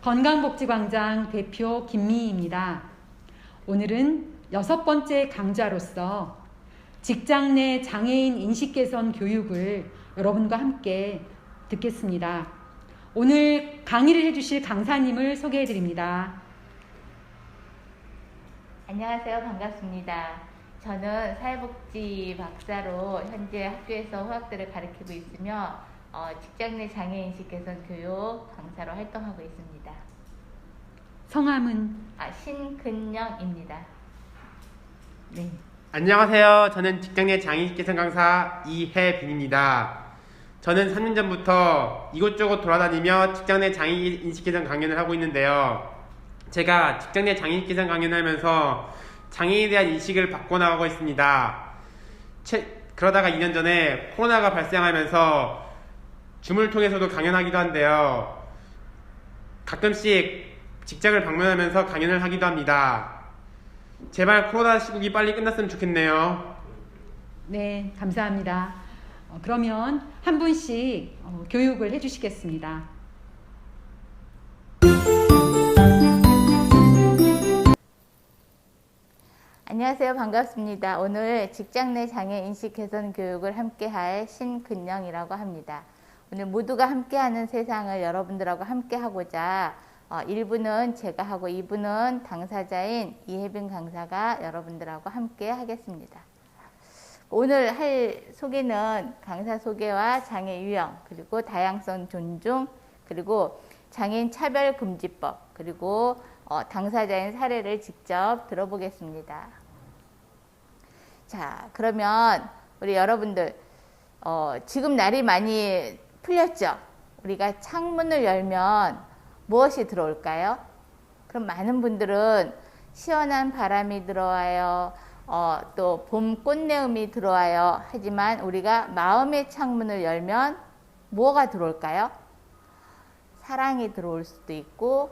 건강복지광장 대표 김미희입니다. 오늘은 6번째 강좌로서 직장 내 장애인 인식 개선 교육을 여러분과 함께 듣겠습니다. 오늘 강의를 해주실 강사님을 소개해 드립니다. 안녕하세요. 반갑습니다. 저는 사회복지 박사로 현재 학교에서 후학들을 가르치고 있으며 직장 내 장애인식 개선 교육 강사로 활동하고 있습니다. 성함은? 신근영입니다. 네. 안녕하세요. 저는 직장 내 장애인식 개선 강사 이혜빈입니다. 저는 3년 전부터 이곳저곳 돌아다니며 직장 내 장애인식 개선 강연을 하고 있는데요. 제가 직장 내 장애인식 개선 강연을 하면서 장애인에 대한 인식을 바꿔나가고 있습니다. 그러다가 2년 전에 코로나가 발생하면서 줌을 통해서도 강연하기도 한데요. 가끔씩 직장을 방문하면서 강연을 하기도 합니다. 제발 코로나 시국이 빨리 끝났으면 좋겠네요. 네, 감사합니다. 그러면 한 분씩 교육을 해주시겠습니다. 안녕하세요. 반갑습니다. 오늘 직장 내 장애 인식 개선 교육을 함께할 신근영이라고 합니다. 오늘 모두가 함께하는 세상을 여러분들하고 함께하고자 1부는 제가 하고 2부는 당사자인 이혜빈 강사가 여러분들하고 함께 하겠습니다. 오늘 할 소개는 강사 소개와 장애 유형, 그리고 다양성 존중, 그리고 장애인 차별금지법, 그리고 당사자인 사례를 직접 들어보겠습니다. 자, 그러면 우리 여러분들 지금 날이 많이 풀렸죠? 우리가 창문을 열면 무엇이 들어올까요? 그럼 많은 분들은 시원한 바람이 들어와요. 또 봄 꽃내음이 들어와요. 하지만 우리가 마음의 창문을 열면 뭐가 들어올까요? 사랑이 들어올 수도 있고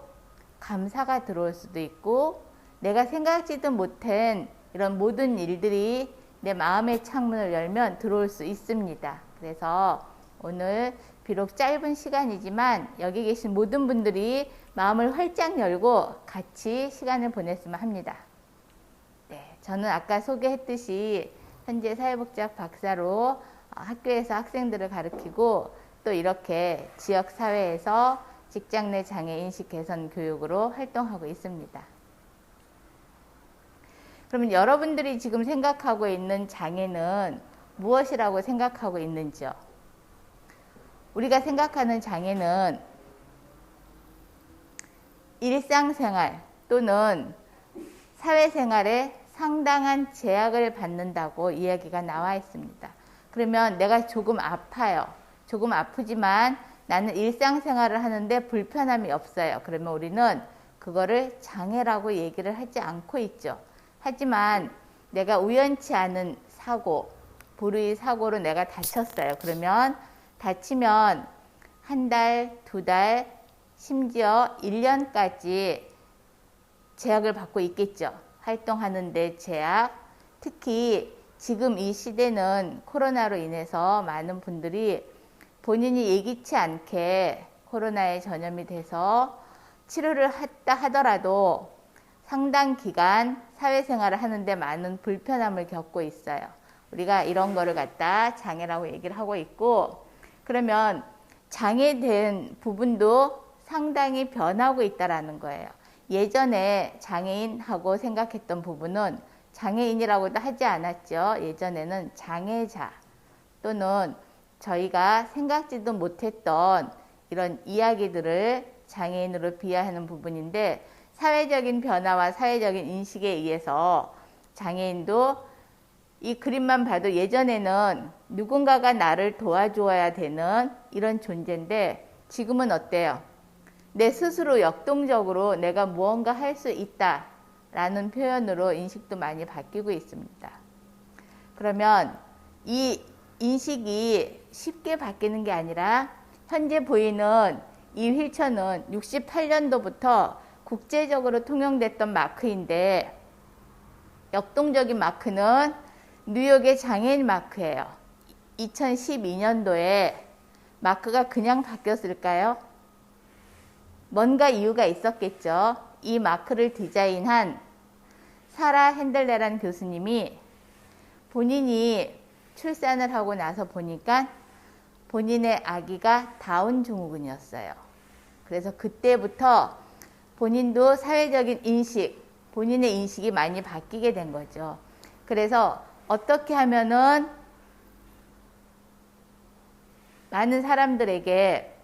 감사가 들어올 수도 있고 내가 생각지도 못한 이런 모든 일들이 내 마음의 창문을 열면 들어올 수 있습니다. 그래서 오늘 비록 짧은 시간이지만 여기 계신 모든 분들이 마음을 활짝 열고 같이 시간을 보냈으면 합니다. 네, 저는 아까 소개했듯이 현재 사회복지학 박사로 학교에서 학생들을 가르치고 또 이렇게 지역사회에서 직장 내 장애 인식 개선 교육으로 활동하고 있습니다. 그러면 여러분들이 지금 생각하고 있는 장애는 무엇이라고 생각하고 있는지요? 우리가 생각하는 장애는 일상생활 또는 사회생활에 상당한 제약을 받는다고 이야기가 나와 있습니다. 그러면 내가 조금 아파요. 조금 아프지만 나는 일상생활을 하는데 불편함이 없어요. 그러면 우리는 그거를 장애라고 얘기를 하지 않고 있죠. 하지만 내가 우연치 않은 사고, 불의 사고로 내가 다쳤어요. 그러면 다치면 한 달, 2달, 심지어 1년까지 제약을 받고 있겠죠. 활동하는 데 제약. 특히 지금 이 시대는 코로나로 인해서 많은 분들이 본인이 예기치 않게 코로나에 전염이 돼서 치료를 했다 하더라도 상당 기간 사회생활을 하는데 많은 불편함을 겪고 있어요. 우리가 이런 거를 갖다 장애라고 얘기를 하고 있고, 그러면 장애된 부분도 상당히 변하고 있다라는 거예요. 예전에 장애인하고 생각했던 부분은 장애인이라고도 하지 않았죠. 예전에는 장애자 또는 저희가 생각지도 못했던 이런 이야기들을 장애인으로 비하하는 부분인데, 사회적인 변화와 사회적인 인식에 의해서 장애인도 이 그림만 봐도 예전에는 누군가가 나를 도와주어야 되는 이런 존재인데 지금은 어때요? 내 스스로 역동적으로 내가 무언가 할 수 있다라는 표현으로 인식도 많이 바뀌고 있습니다. 그러면 이 인식이 쉽게 바뀌는 게 아니라 현재 보이는 이 휠체어는 68년도부터 국제적으로 통용됐던 마크인데 역동적인 마크는 뉴욕의 장애인 마크예요. 2012년도에 마크가 그냥 바뀌었을까요? 뭔가 이유가 있었겠죠. 이 마크를 디자인한 사라 핸들레라는 교수님이 본인이 출산을 하고 나서 보니까 본인의 아기가 다운 증후군이었어요. 그래서 그때부터 본인도 사회적인 인식, 본인의 인식이 많이 바뀌게 된 거죠. 그래서 어떻게 하면은 많은 사람들에게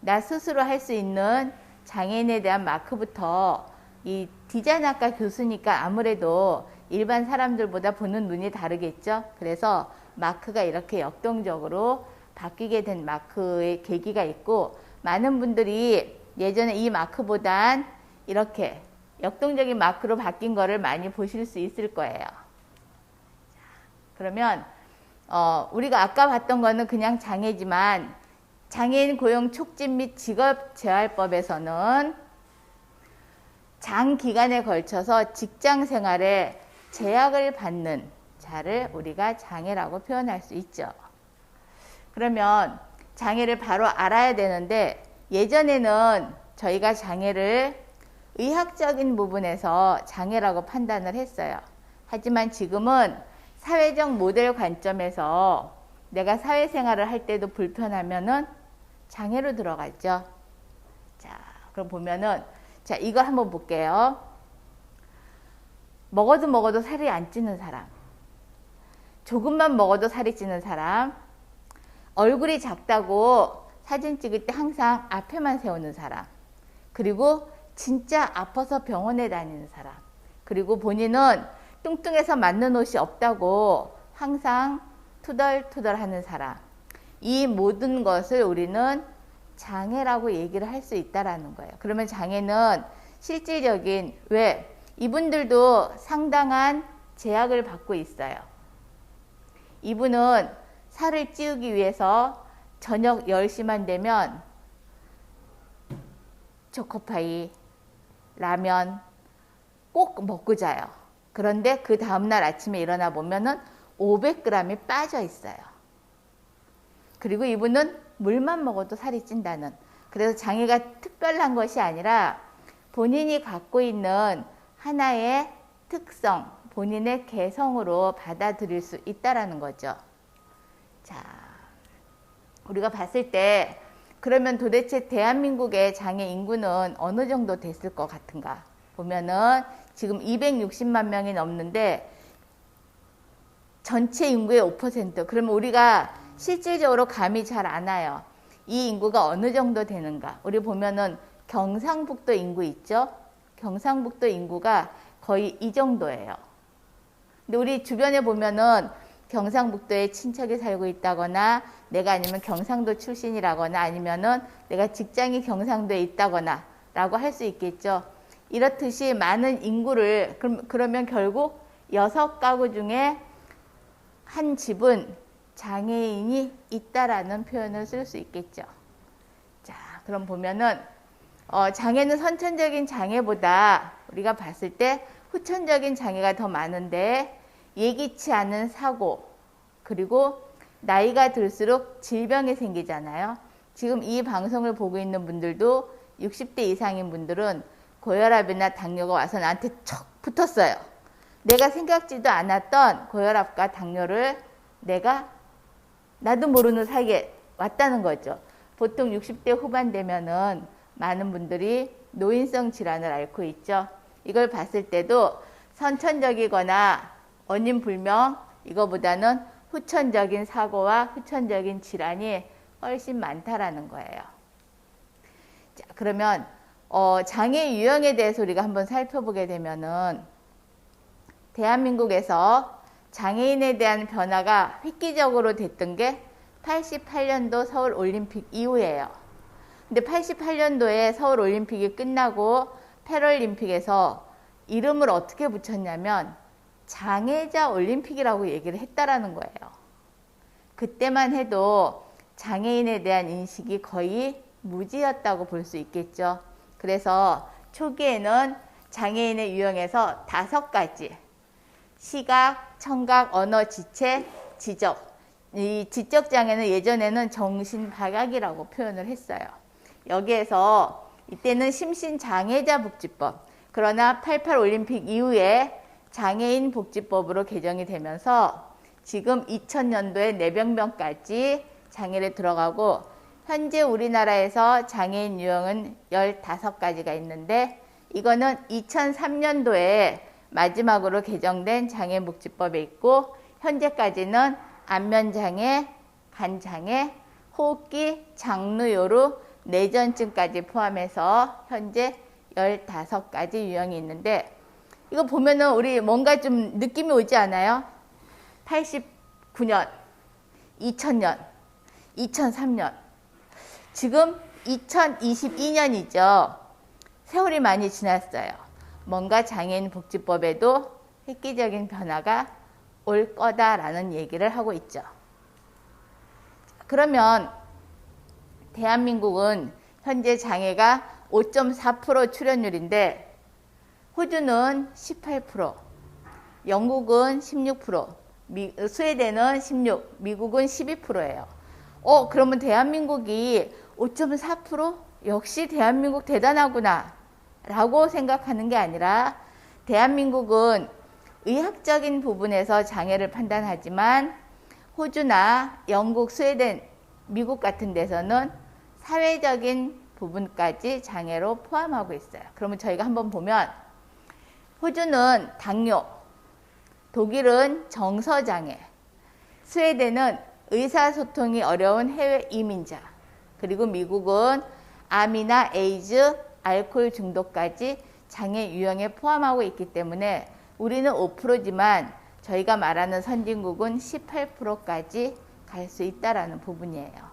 나 스스로 할 수 있는 장애인에 대한 마크부터, 이 디자인학과 교수니까 아무래도 일반 사람들보다 보는 눈이 다르겠죠. 그래서 마크가 이렇게 역동적으로 바뀌게 된 마크의 계기가 있고, 많은 분들이 예전에 이 마크보단 이렇게 역동적인 마크로 바뀐 거를 많이 보실 수 있을 거예요. 그러면 우리가 아까 봤던 거는 그냥 장애지만, 장애인 고용 촉진 및 직업 재활법에서는 장기간에 걸쳐서 직장 생활에 제약을 받는 자를 우리가 장애라고 표현할 수 있죠. 그러면 장애를 바로 알아야 되는데, 예전에는 저희가 장애를 의학적인 부분에서 장애라고 판단을 했어요. 하지만 지금은 사회적 모델 관점에서 내가 사회생활을 할 때도 불편하면은 장애로 들어가죠. 자, 그럼 보면은, 자, 이거 한번 볼게요. 먹어도 살이 안 찌는 사람, 조금만 먹어도 살이 찌는 사람, 얼굴이 작다고 사진 찍을 때 항상 앞에만 세우는 사람, 그리고 진짜 아파서 병원에 다니는 사람, 그리고 본인은 뚱뚱해서 맞는 옷이 없다고 항상 투덜투덜 하는 사람, 이 모든 것을 우리는 장애라고 얘기를 할 수 있다라는 거예요. 그러면 장애는 실질적인, 왜? 이분들도 상당한 제약을 받고 있어요. 이분은 살을 찌우기 위해서 저녁 10시만 되면 초코파이, 라면 꼭 먹고 자요. 그런데 그 다음날 아침에 일어나 보면은 500g이 빠져 있어요. 그리고 이분은 물만 먹어도 살이 찐다는, 그래서 장애가 특별한 것이 아니라 본인이 갖고 있는 하나의 특성, 본인의 개성으로 받아들일 수 있다라는 거죠. 자, 우리가 봤을 때 그러면 도대체 대한민국의 장애 인구는 어느 정도 됐을 것 같은가 보면은 지금 260만 명이 넘는데 전체 인구의 5%, 그러면 우리가 실질적으로 감이 잘 안 와요. 이 인구가 어느 정도 되는가. 우리 보면은 경상북도 인구 있죠? 경상북도 인구가 거의 이 정도예요. 근데 우리 주변에 보면은 경상북도에 친척이 살고 있다거나, 내가 아니면 경상도 출신이라거나, 아니면은 내가 직장이 경상도에 있다거나 라고 할 수 있겠죠. 이렇듯이 많은 인구를, 그러면 결국 6가구 중에 한 집은 장애인이 있다라는 표현을 쓸 수 있겠죠. 자, 그럼 보면은 장애는 선천적인 장애보다 우리가 봤을 때 후천적인 장애가 더 많은데, 예기치 않은 사고, 그리고 나이가 들수록 질병이 생기잖아요. 지금 이 방송을 보고 있는 분들도 60대 이상인 분들은 고혈압이나 당뇨가 와서 나한테 척 붙었어요. 내가 생각지도 않았던 고혈압과 당뇨를 나도 모르는 사이에 왔다는 거죠. 보통 60대 후반 되면은 많은 분들이 노인성 질환을 앓고 있죠. 이걸 봤을 때도 선천적이거나 원인 불명, 이거보다는 후천적인 사고와 후천적인 질환이 훨씬 많다라는 거예요. 자, 그러면 장애 유형에 대해서 우리가 한번 살펴보게 되면은, 대한민국에서 장애인에 대한 변화가 획기적으로 됐던 게 88년도 서울올림픽 이후예요. 근데 88년도에 서울올림픽이 끝나고 패럴림픽에서 이름을 어떻게 붙였냐면 장애자 올림픽이라고 얘기를 했다라는 거예요. 그때만 해도 장애인에 대한 인식이 거의 무지였다고 볼 수 있겠죠. 그래서 초기에는 장애인의 유형에서 5가지, 시각, 청각, 언어, 지체, 지적. 이 지적 장애는 예전에는 정신박약이라고 표현을 했어요. 여기에서 이때는 심신장애자 복지법. 그러나 88 올림픽 이후에 장애인 복지법으로 개정이 되면서 지금 2000년도에 뇌병변까지 장애를 들어가고 현재 우리나라에서 장애인 유형은 15가지가 있는데 이거는 2003년도에 마지막으로 개정된 장애인복지법에 있고 현재까지는 안면장애, 간장애, 호흡기, 장루요루, 뇌전증까지 포함해서 현재 15가지 유형이 있는데 이거 보면은 우리 뭔가 좀 느낌이 오지 않아요? 89년, 2000년, 2003년, 지금 2022년이죠. 세월이 많이 지났어요. 뭔가 장애인 복지법에도 획기적인 변화가 올 거다라는 얘기를 하고 있죠. 그러면 대한민국은 현재 장애가 5.4% 출연율인데 호주는 18%, 영국은 16%, 스웨덴은 16%, 미국은 12%예요. 그러면 대한민국이 5.4%? 역시 대한민국 대단하구나 라고 생각하는 게 아니라 대한민국은 의학적인 부분에서 장애를 판단하지만 호주나 영국, 스웨덴, 미국 같은 데서는 사회적인 부분까지 장애로 포함하고 있어요. 그러면 저희가 한번 보면 호주는 당뇨, 독일은 정서장애, 스웨덴은 의사소통이 어려운 해외 이민자, 그리고 미국은 암이나 에이즈, 알코올 중독까지 장애 유형에 포함하고 있기 때문에 우리는 5%지만 저희가 말하는 선진국은 18%까지 갈 수 있다라는 부분이에요.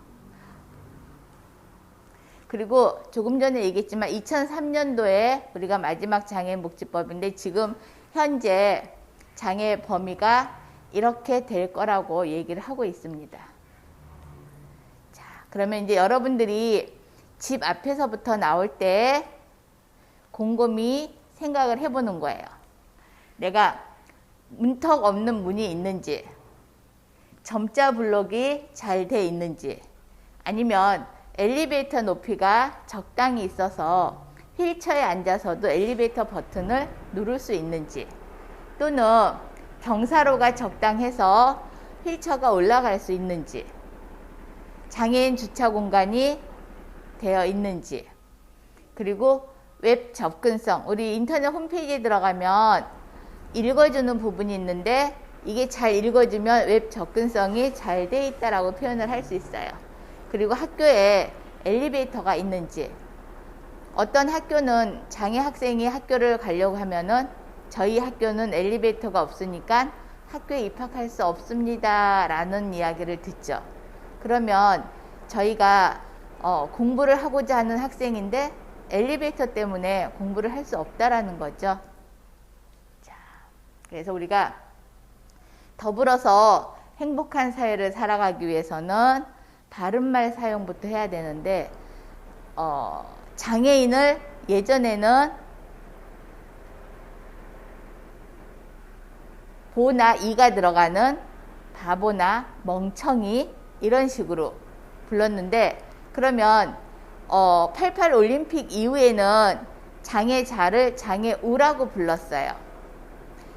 그리고 조금 전에 얘기했지만 2003년도에 우리가 마지막 장애인복지법인데 지금 현재 장애 범위가 이렇게 될 거라고 얘기를 하고 있습니다. 자, 그러면 이제 여러분들이 집 앞에서부터 나올 때 곰곰이 생각을 해보는 거예요. 내가 문턱 없는 문이 있는지, 점자 블록이 잘 돼 있는지, 아니면 엘리베이터 높이가 적당히 있어서 휠체어에 앉아서도 엘리베이터 버튼을 누를 수 있는지, 또는 경사로가 적당해서 휠체어가 올라갈 수 있는지, 장애인 주차 공간이 되어 있는지, 그리고 웹 접근성, 우리 인터넷 홈페이지에 들어가면 읽어주는 부분이 있는데 이게 잘 읽어주면 웹 접근성이 잘 돼 있다라고 표현을 할 수 있어요. 그리고 학교에 엘리베이터가 있는지, 어떤 학교는 장애 학생이 학교를 가려고 하면은 저희 학교는 엘리베이터가 없으니까 학교에 입학할 수 없습니다 라는 이야기를 듣죠. 그러면 저희가 공부를 하고자 하는 학생인데 엘리베이터 때문에 공부를 할 수 없다라는 거죠. 자, 그래서 우리가 더불어서 행복한 사회를 살아가기 위해서는 바른말 사용부터 해야 되는데 장애인을 예전에는 보나 이가 들어가는 바보나 멍청이 이런 식으로 불렀는데 그러면 88 올림픽 이후에는 장애자를 장애우라고 불렀어요.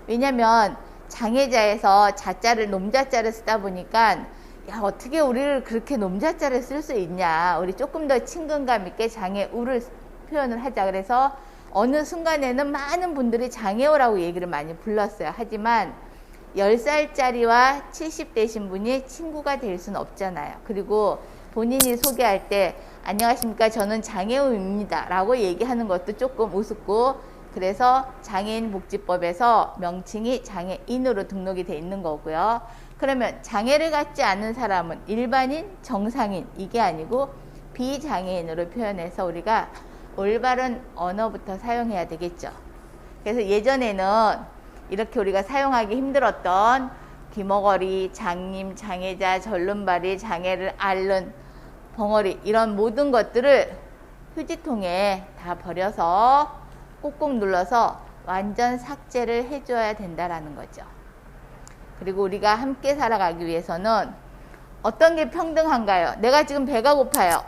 왜냐면 장애자에서 자자를 놈자자를 쓰다 보니까 야 어떻게 우리를 그렇게 놈자자를 쓸 수 있냐, 우리 조금 더 친근감 있게 장애우를 표현을 하자. 그래서 어느 순간에는 많은 분들이 장애우라고 얘기를 많이 불렀어요. 하지만 10살짜리와 70대신 분이 친구가 될 수는 없잖아요. 그리고 본인이 소개할 때 안녕하십니까 저는 장애우입니다 라고 얘기하는 것도 조금 우습고, 그래서 장애인복지법에서 명칭이 장애인으로 등록이 돼 있는 거고요. 그러면 장애를 갖지 않은 사람은 일반인, 정상인 이게 아니고 비장애인으로 표현해서 우리가 올바른 언어부터 사용해야 되겠죠. 그래서 예전에는 이렇게 우리가 사용하기 힘들었던 귀머거리, 장님, 장애자, 절름발이, 장애를 앓는 벙어리 이런 모든 것들을 휴지통에 다 버려서 꾹꾹 눌러서 완전 삭제를 해줘야 된다라는 거죠. 그리고 우리가 함께 살아가기 위해서는 어떤 게 평등한가요? 내가 지금 배가 고파요.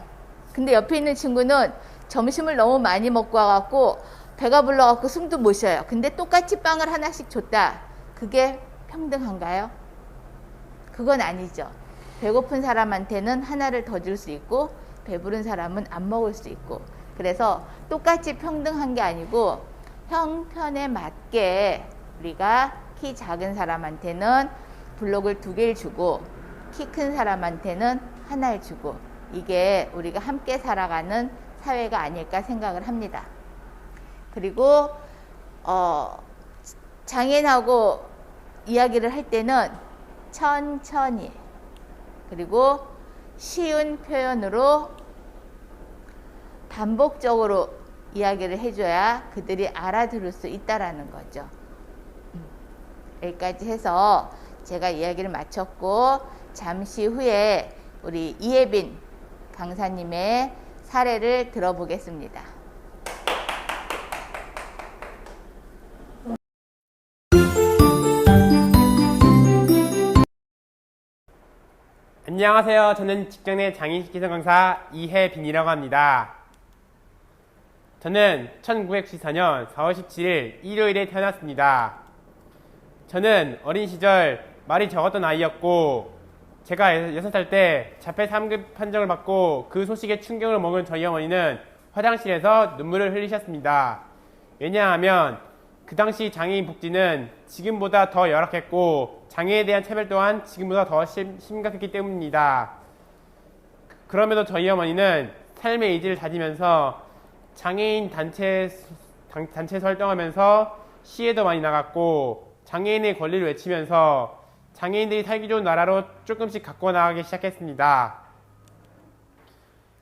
근데 옆에 있는 친구는 점심을 너무 많이 먹고 와갖고 배가 불러갖고 숨도 못 쉬어요. 근데 똑같이 빵을 하나씩 줬다. 그게 평등한가요? 그건 아니죠. 배고픈 사람한테는 하나를 더 줄 수 있고 배부른 사람은 안 먹을 수 있고, 그래서 똑같이 평등한 게 아니고 형편에 맞게 우리가 키 작은 사람한테는 블록을 2개를 주고 키 큰 사람한테는 하나를 주고, 이게 우리가 함께 살아가는 사회가 아닐까 생각을 합니다. 그리고 장애인하고 이야기를 할 때는 천천히, 그리고 쉬운 표현으로 반복적으로 이야기를 해줘야 그들이 알아들을 수 있다라는 거죠. 여기까지 해서 제가 이야기를 마쳤고, 잠시 후에 우리 이혜빈 강사님의 사례를 들어보겠습니다. 안녕하세요. 저는 직장 내 장애인식 개선 강사 이혜빈이라고 합니다. 저는 1994년 4월 17일 일요일에 태어났습니다. 저는 어린 시절 말이 적었던 아이였고, 제가 6살 때 자폐 3급 판정을 받고 그 소식에 충격을 먹은 저희 어머니는 화장실에서 눈물을 흘리셨습니다. 왜냐하면 그 당시 장애인 복지는 지금보다 더 열악했고 장애에 대한 차별 또한 지금보다 더 심각했기 때문입니다. 그럼에도 저희 어머니는 삶의 의지를 다지면서 장애인 단체에서 활동하면서 시에도 많이 나갔고, 장애인의 권리를 외치면서 장애인들이 살기 좋은 나라로 조금씩 가꿔 나가기 시작했습니다.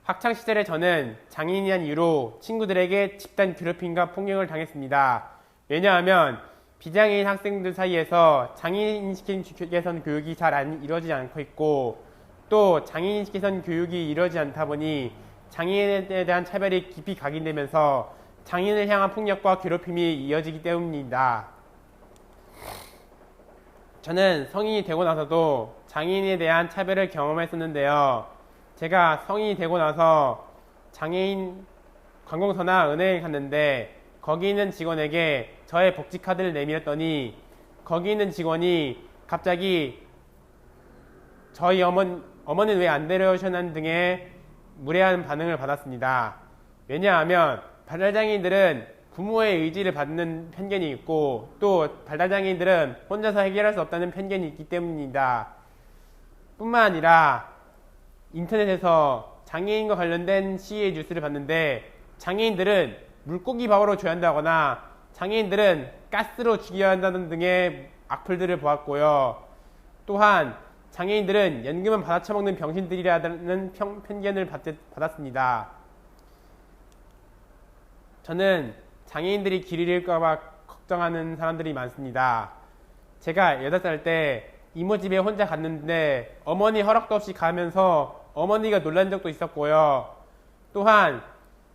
학창시절에 저는 장애인이란 이유로 친구들에게 집단 괴롭힘과 폭력을 당했습니다. 왜냐하면 비장애인 학생들 사이에서 장애인식 개선 교육이 잘 이루어지지 않고 있고, 또 장애인식 개선 교육이 이루어지지 않다 보니 장애인에 대한 차별이 깊이 각인되면서 장애인을 향한 폭력과 괴롭힘이 이어지기 때문입니다. 저는 성인이 되고 나서도 장애인에 대한 차별을 경험했었는데요. 제가 성인이 되고 나서 장애인 관공서나 은행에 갔는데 거기 있는 직원에게 저의 복지카드를 내밀었더니 거기 있는 직원이 갑자기 저희 어머니는 왜 안 데려오셨는 등의 무례한 반응을 받았습니다. 왜냐하면 발달장애인들은 부모의 의지를 받는 편견이 있고, 또 발달장애인들은 혼자서 해결할 수 없다는 편견이 있기 때문입니다. 뿐만 아니라 인터넷에서 장애인과 관련된 시위의 뉴스를 봤는데, 장애인들은 물고기 밥으로 줘야 한다거나 장애인들은 가스로 죽여야 한다는 등의 악플들을 보았고요. 또한 장애인들은 연금은 받아쳐먹는 병신들이라는 편견을 받았습니다. 저는 장애인들이 길 잃을까봐 걱정하는 사람들이 많습니다. 제가 8살 때 이모 집에 혼자 갔는데 어머니 허락도 없이 가면서 어머니가 놀란 적도 있었고요. 또한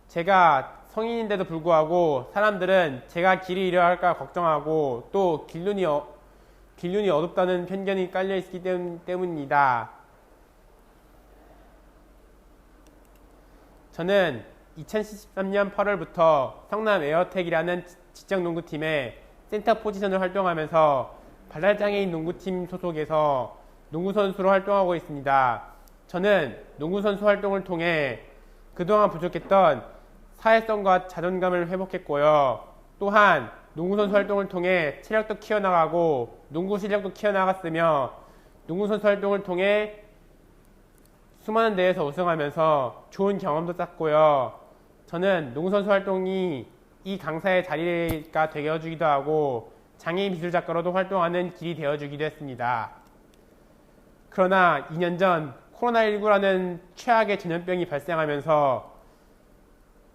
제가 성인인데도 불구하고 사람들은 제가 길을 잃어야 할까 걱정하고, 또 길눈이 어둡다는 편견이 깔려있기 때문입니다. 저는 2013년 8월부터 성남 에어텍이라는 직장농구팀의 센터 포지션을 활동하면서 발달장애인 농구팀 소속에서 농구선수로 활동하고 있습니다. 저는 농구선수 활동을 통해 그동안 부족했던 사회성과 자존감을 회복했고요. 또한 농구선수 활동을 통해 체력도 키워나가고 농구 실력도 키워나갔으며, 농구선수 활동을 통해 수많은 대회에서 우승하면서 좋은 경험도 쌓고요. 저는 농구선수 활동이 이 강사의 자리가 되어주기도 하고 장애인 미술작가로도 활동하는 길이 되어주기도 했습니다. 그러나 2년 전 코로나19라는 최악의 전염병이 발생하면서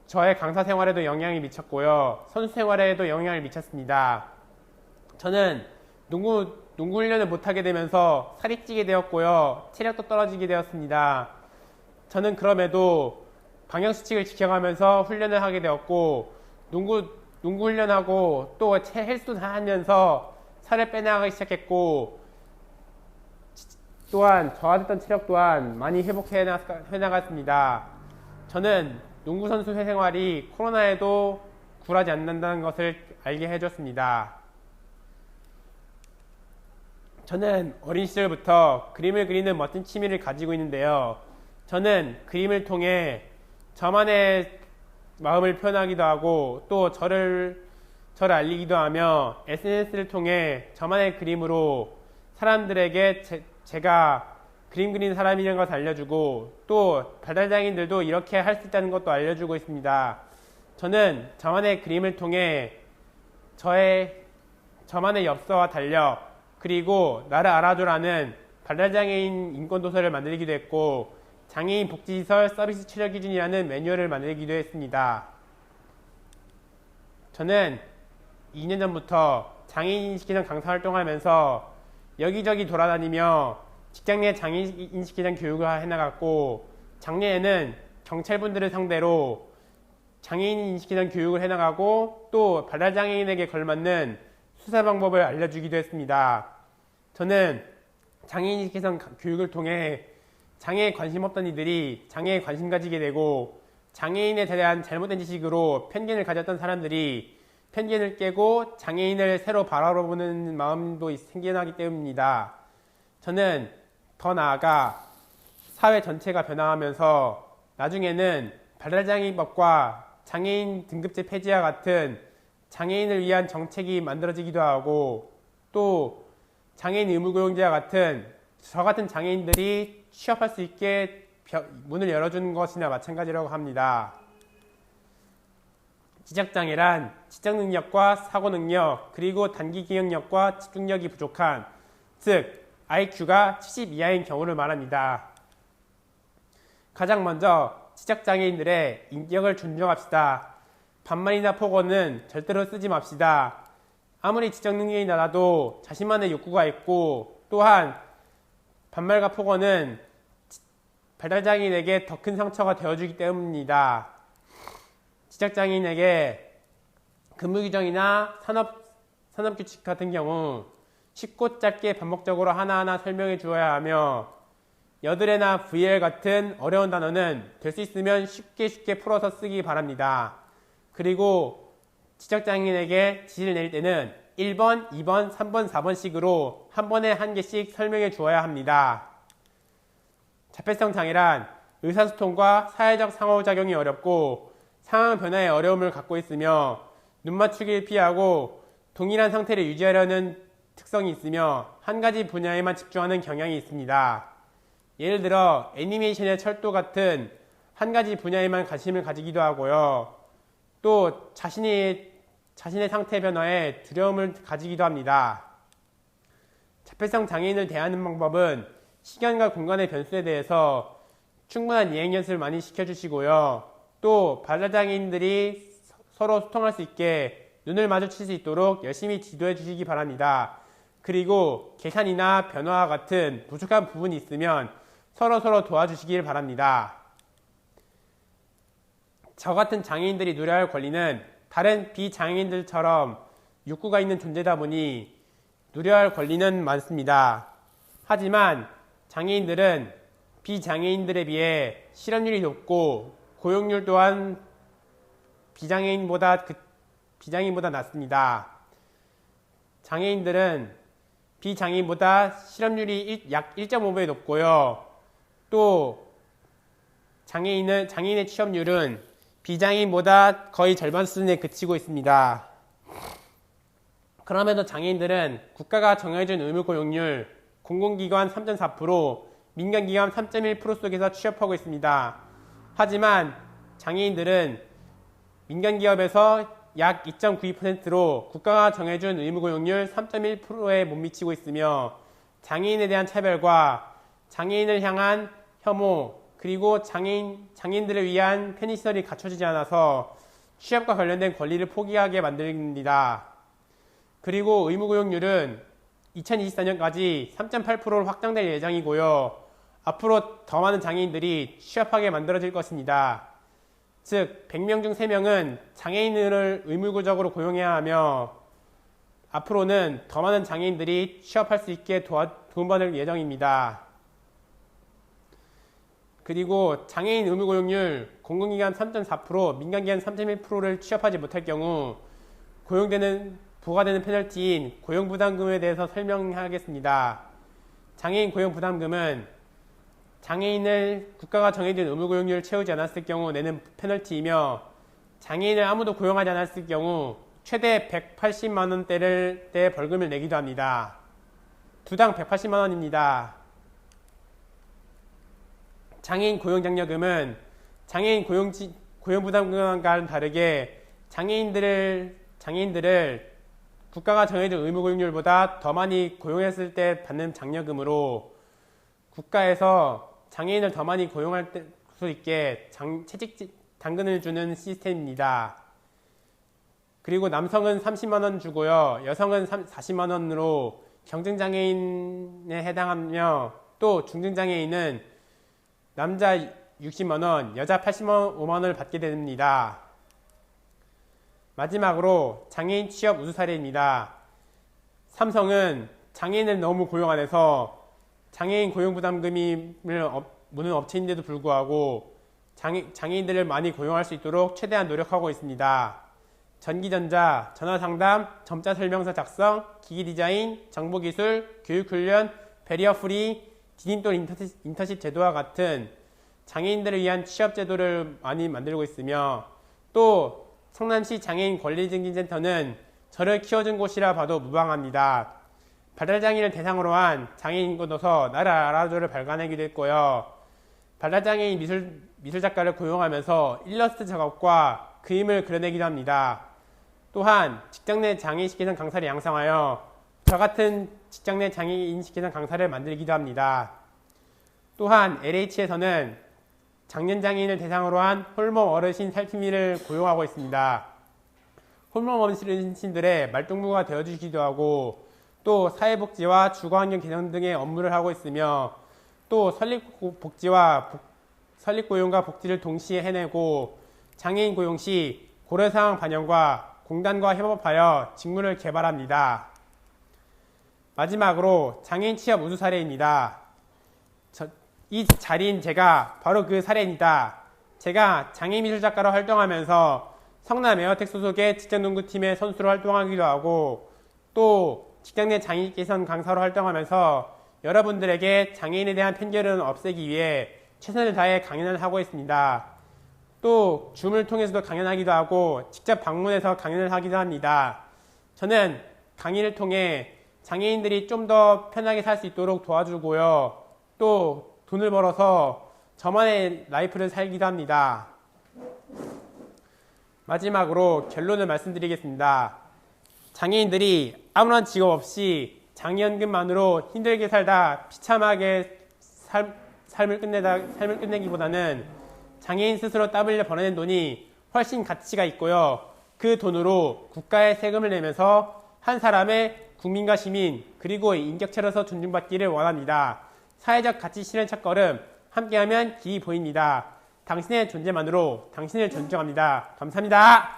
저의 강사 생활에도 영향이 미쳤고요. 선수 생활에도 영향을 미쳤습니다. 저는 농구 훈련을 못하게 되면서 살이 찌게 되었고요. 체력도 떨어지게 되었습니다. 저는 그럼에도 방역수칙을 지켜가면서 훈련을 하게 되었고, 농구 훈련하고 또 헬스도 하면서 살을 빼나가기 시작했고, 또한 저하됐던 체력 또한 많이 회복해 나갔습니다. 저는 농구선수 생활이 코로나에도 굴하지 않는다는 것을 알게 해줬습니다. 저는 어린 시절부터 그림을 그리는 멋진 취미를 가지고 있는데요. 저는 그림을 통해 저만의 마음을 표현하기도 하고 또 저를 알리기도 하며 SNS를 통해 저만의 그림으로 사람들에게 제가 그림 그리는 사람이라는 것을 알려주고 또 발달장애인들도 이렇게 할 수 있다는 것도 알려주고 있습니다. 저는 저만의 그림을 통해 저만의 엽서와 달력 그리고 나를 알아줘라는 발달장애인 인권도서를 만들기도 했고 장애인 복지시설 서비스 최저 기준이라는 매뉴얼을 만들기도 했습니다. 저는 2년 전부터 장애인인식개선 강사 활동하면서 여기저기 돌아다니며 직장 내 장애인인식개선 교육을 해나갔고 작년에는 경찰분들을 상대로 장애인인식개선 교육을 해나가고 또 발달장애인에게 걸맞는 수사 방법을 알려주기도 했습니다. 저는 장애인인식개선 교육을 통해 장애에 관심 없던 이들이 장애에 관심 가지게 되고 장애인에 대한 잘못된 지식으로 편견을 가졌던 사람들이 편견을 깨고 장애인을 새로 바라보는 마음도 생겨나기 때문입니다. 저는 더 나아가 사회 전체가 변화하면서 나중에는 발달장애인법과 장애인 등급제 폐지와 같은 장애인을 위한 정책이 만들어지기도 하고 또 장애인 의무고용제와 같은 저 같은 장애인들이 취업할 수 있게 문을 열어주는 것이나 마찬가지라고 합니다. 지적장애란 지적능력과 사고능력 그리고 단기 기억력과 집중력이 부족한 즉 IQ가 70 이하인 경우를 말합니다. 가장 먼저 지적장애인들의 인격을 존중합시다. 반말이나 폭언은 절대로 쓰지 맙시다. 아무리 지적능력이 낮아도 자신만의 욕구가 있고 또한 반말과 폭언은 발달장애인에게 더 큰 상처가 되어주기 때문입니다. 지적장애인에게 근무규정이나 산업규칙 같은 경우 쉽고 짧게 반복적으로 하나하나 설명해 주어야 하며 여드레나 VL 같은 어려운 단어는 될 수 있으면 쉽게 풀어서 쓰기 바랍니다. 그리고 지적장애인에게 지시를 내릴 때는 1번, 2번, 3번, 4번씩으로 한 번에 한 개씩 설명해 주어야 합니다. 자폐성 장애란 의사소통과 사회적 상호작용이 어렵고 상황 변화에 어려움을 갖고 있으며 눈 맞추기를 피하고 동일한 상태를 유지하려는 특성이 있으며 한 가지 분야에만 집중하는 경향이 있습니다. 예를 들어 애니메이션의 철도 같은 한 가지 분야에만 관심을 가지기도 하고요. 또 자신의 상태 변화에 두려움을 가지기도 합니다. 자폐성 장애인을 대하는 방법은 시간과 공간의 변수에 대해서 충분한 이행 연습을 많이 시켜주시고요. 또 발달장애인들이 서로 소통할 수 있게 눈을 마주칠 수 있도록 열심히 지도해 주시기 바랍니다. 그리고 계산이나 변화와 같은 부족한 부분이 있으면 서로 도와주시길 바랍니다. 저 같은 장애인들이 누려야 할 권리는 다른 비장애인들처럼 욕구가 있는 존재다 보니 누려야 할 권리는 많습니다. 하지만 장애인들은 비장애인들에 비해 실업률이 높고 고용률 또한 비장애인보다 낮습니다. 장애인들은 비장애인보다 실업률이 약 1.5배 높고요. 또 장애인의 취업률은 비장애인보다 거의 절반 수준에 그치고 있습니다. 그럼에도 장애인들은 국가가 정해준 의무고용률 공공기관 3.4%, 민간기관 3.1% 속에서 취업하고 있습니다. 하지만 장애인들은 민간기업에서 약 2.92%로 국가가 정해준 의무고용률 3.1%에 못 미치고 있으며 장애인에 대한 차별과 장애인을 향한 혐오 그리고 장애인들을 위한 편의시설이 갖춰지지 않아서 취업과 관련된 권리를 포기하게 만듭니다. 그리고 의무고용률은 2024년까지 3.8%로 확장될 예정이고요. 앞으로 더 많은 장애인들이 취업하게 만들어질 것입니다. 즉 100명 중 3명은 장애인을 의무적으로 고용해야 하며 앞으로는 더 많은 장애인들이 취업할 수 있게 도움받을 예정입니다. 그리고 장애인 의무 고용률 공공기관 3.4%, 민간기관 3.1%를 취업하지 못할 경우 부과되는 페널티인 고용부담금에 대해서 설명하겠습니다. 장애인 고용부담금은 장애인을 국가가 정해진 의무 고용률을 채우지 않았을 경우 내는 페널티이며 장애인을 아무도 고용하지 않았을 경우 최대 180만 원대의 벌금을 내기도 합니다. 두당 180만 원입니다. 장애인 고용장려금은 장애인 고용부담금과는 다르게 장애인들을 국가가 정해준 의무 고용률보다 더 많이 고용했을 때 받는 장려금으로 국가에서 장애인을 더 많이 고용할 수 있게 채찍 당근을 주는 시스템입니다. 그리고 남성은 30만 원 주고요. 여성은 40만 원으로 경증장애인에 해당하며 또 중증장애인은 남자 60만 원, 여자 85만 원을 받게 됩니다. 마지막으로 장애인 취업 우수 사례입니다. 삼성은 장애인을 너무 고용 안 해서 장애인 고용부담금을 무는 업체인데도 불구하고 장애인들을 많이 고용할 수 있도록 최대한 노력하고 있습니다. 전기전자, 전화상담, 점자 설명서 작성, 기기 디자인, 정보기술, 교육훈련, 베리어프리, 디딤돌 인턴십 제도와 같은 장애인들을 위한 취업 제도를 많이 만들고 있으며 또 성남시 장애인 권리증진센터는 저를 키워준 곳이라 봐도 무방합니다. 발달장애인을 대상으로 한 장애인 인구도서 나를 알아줘를 발간하기도 했고요. 발달장애인 미술작가를 고용하면서 일러스트 작업과 그림을 그려내기도 합니다. 또한 직장 내 장애인식 개선 강사를 양성하여 저 같은 직장 내 장애인식 개선 강사를 만들기도 합니다. 또한 LH에서는 장년 장애인을 대상으로 한 홀몸 어르신 살피미를 고용하고 있습니다. 홀몸 어르신들의 말동무가 되어주기도 하고 또 사회복지와 주거환경 개선 등의 업무를 하고 있으며 또 설립고용과 복지를 동시에 해내고 장애인 고용 시 고려사항 반영과 공단과 협업하여 직무를 개발합니다. 마지막으로 장애인 취업 우수 사례입니다. 이 자리인 제가 바로 그 사례입니다. 제가 장애미술작가로 활동하면서 성남 에어텍 소속의 직장농구팀의 선수로 활동하기도 하고 또 직장 내 장애인 개선 강사로 활동하면서 여러분들에게 장애인에 대한 편견을 없애기 위해 최선을 다해 강연을 하고 있습니다. 또 줌을 통해서도 강연하기도 하고 직접 방문해서 강연을 하기도 합니다. 저는 강의를 통해 장애인들이 좀 더 편하게 살 수 있도록 도와주고요. 또 돈을 벌어서 저만의 라이프를 살기도 합니다. 마지막으로 결론을 말씀드리겠습니다. 장애인들이 아무런 직업 없이 장애연금만으로 힘들게 살다 비참하게 삶을 끝내기보다는 장애인 스스로 땀 흘려 벌어낸 돈이 훨씬 가치가 있고요. 그 돈으로 국가에 세금을 내면서 한 사람의 국민과 시민 그리고 인격체로서 존중받기를 원합니다. 사회적 가치 실현 첫걸음 함께하면 길이 보입니다. 당신의 존재만으로 당신을 존중합니다. 감사합니다.